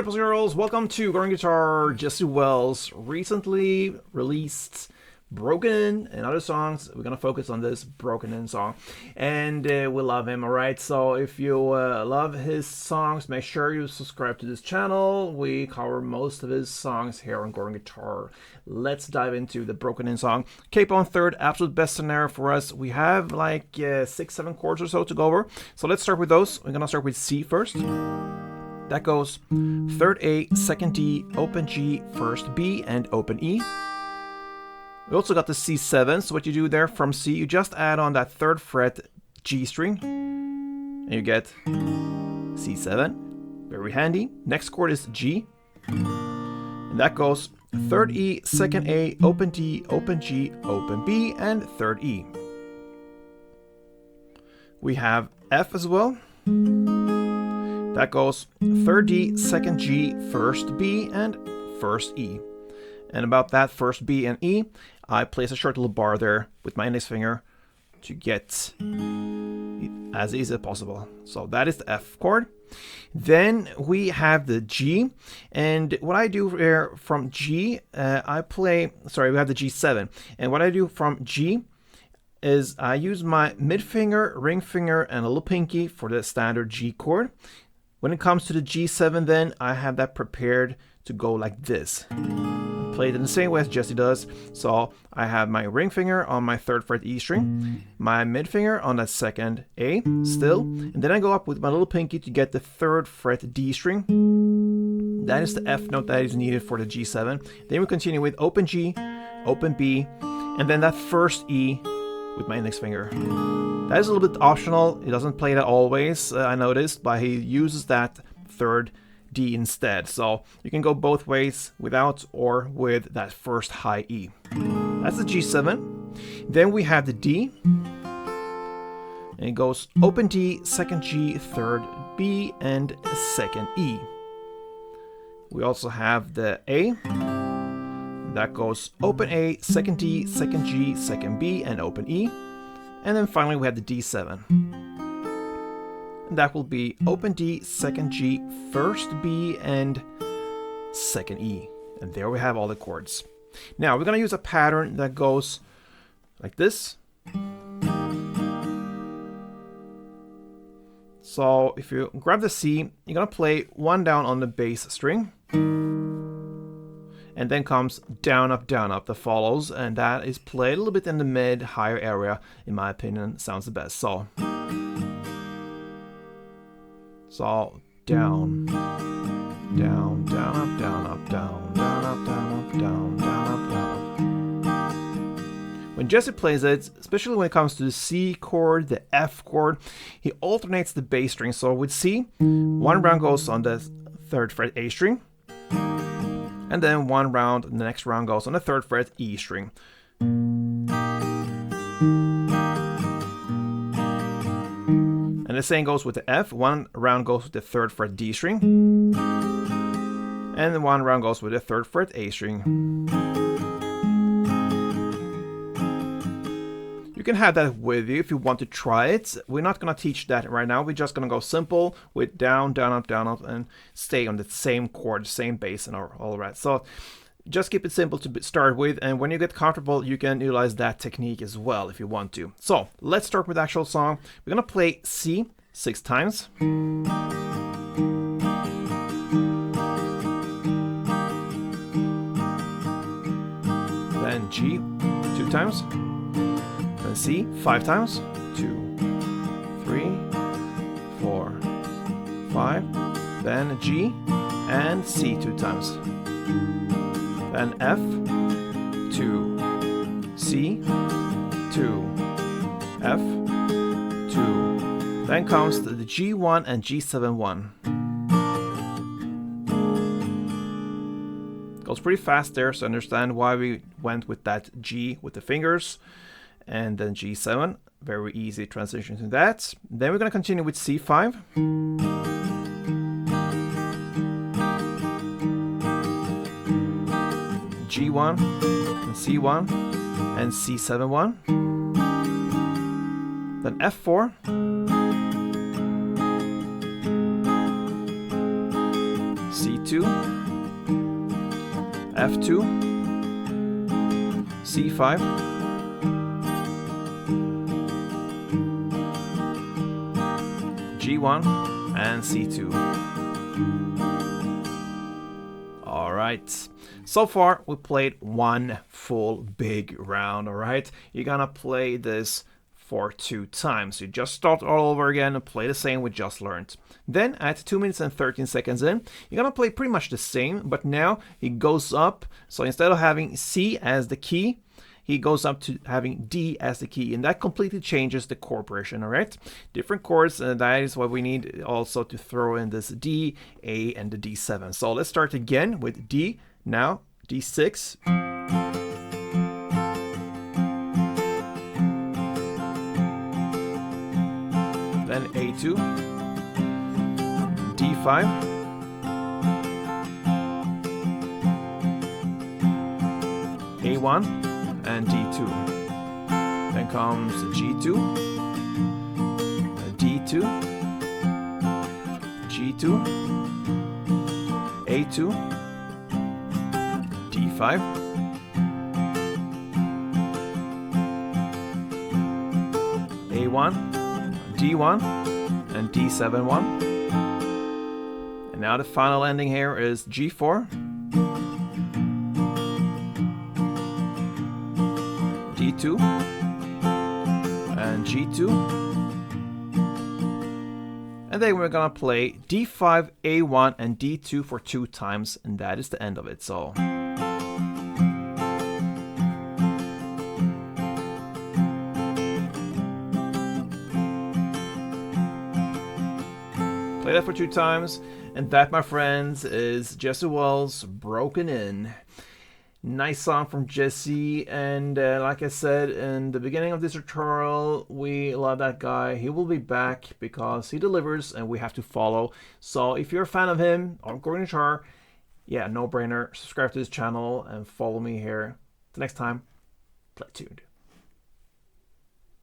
Alright, boys and girls, welcome to Growing Guitar. Jesse Wells recently released Broken In and other songs. We're gonna focus on this Broken In song, and we love him. Alright, so if you love his songs, make sure you subscribe to this channel. We cover most of his songs here on Growing Guitar. Let's dive into the Broken In song. Capo on third, absolute best scenario for us. We have like 6-7 chords or so to go over, so let's start with those. We're gonna start with C first. That goes third A, second D, open G, first B, and open E. We also got the C7, so what you do there from C, you just add on that third fret G string, and you get C7. Very handy. Next chord is G, and that goes third E, second A, open D, open G, open B, and third E. We have F as well. That goes third D, second G, first B, and first E. And about that first B and E, I place a short little bar there with my index finger to get it as easy as possible. So that is the F chord. Then we have the G, and what I do here from G, we have the G7, and what I do from G is I use my mid finger, ring finger, and a little pinky for the standard G chord. When it comes to the G7, then I have that prepared to go like this. Play it in the same way as Jesse does. So I have my ring finger on my third fret E string, my mid finger on that second A still, and then I go up with my little pinky to get the third fret D string. That is the F note that is needed for the G7. Then we continue with open G, open B, and then that first E with my index finger. That is a little bit optional. He doesn't play that always, I noticed, but he uses that third D instead. So you can go both ways, without or with that first high E. That's the G7. Then we have the D, and it goes open D, second G, third B, and second E. We also have the A. That goes open A, second D, second G, second B, and open E. And then finally we have the D7. And that will be open D, second G, first B, and second E. And there we have all the chords. Now we're going to use a pattern that goes like this. So if you grab the C, you're going to play one down on the bass string. And then comes down, up, that follows, and that is played a little bit in the mid, higher area, in my opinion, sounds the best. So down, down, down, up, down, up, down, down, up, down, up, down, down, up, down, up. When Jesse plays it, especially when it comes to the C chord, the F chord, he alternates the bass string. So with C, one round goes on the third fret A string, and then one round, the next round goes on the third fret E string. And the same goes with the F. One round goes with the third fret D string, and then one round goes with the third fret A string. You can have that with you if you want to try it. We're not going to teach that right now. We're just going to go simple with down, down, up, and stay on the same chord, same bass, and all that. So just keep it simple to start with, and when you get comfortable, you can utilize that technique as well if you want to. So let's start with the actual song. We're going to play C 6 times. Then G 2 times. C 5 times. 2, 3, 4, 5. Then G and C 2 times. Then F 2, C 2, F 2. Then comes the G1 and G7 1. Goes pretty fast there, so understand why we went with that G with the fingers. And then G7, very easy transition to that. Then we're going to continue with C5. G1, and C1, and C7 1. Then F4. C2, F2, C5, G1, and C2. Alright, so far we played one full big round, alright? You're gonna play this for 2 times. You just start all over again and play the same we just learned. Then at 2 minutes and 13 seconds in, you're gonna play pretty much the same, but now he goes up. So instead of having C as the key, he goes up to having D as the key, and that completely changes the chord progression, all right? Different chords, and that is what we need also to throw in this D, A, and the D7. So let's start again with D, now D6, then A2, D5, A1, and D2. Then comes G2, D2, G2, A2, D5, A1, D1, and D7-1. And now the final ending here is G4, D2, and G2, and then we're gonna play D5, A1, and D2 for 2 times, and that is the end of it. So play that for 2 times, and that, my friends, is Jesse Wells' Broken In. Nice song from Jesse, and like I said in the beginning of this tutorial, we love that guy. He will be back because he delivers and we have to follow. So if you're a fan of him or Gordon Char, yeah, no brainer, subscribe to this channel and follow me here. Till next time, play tuned.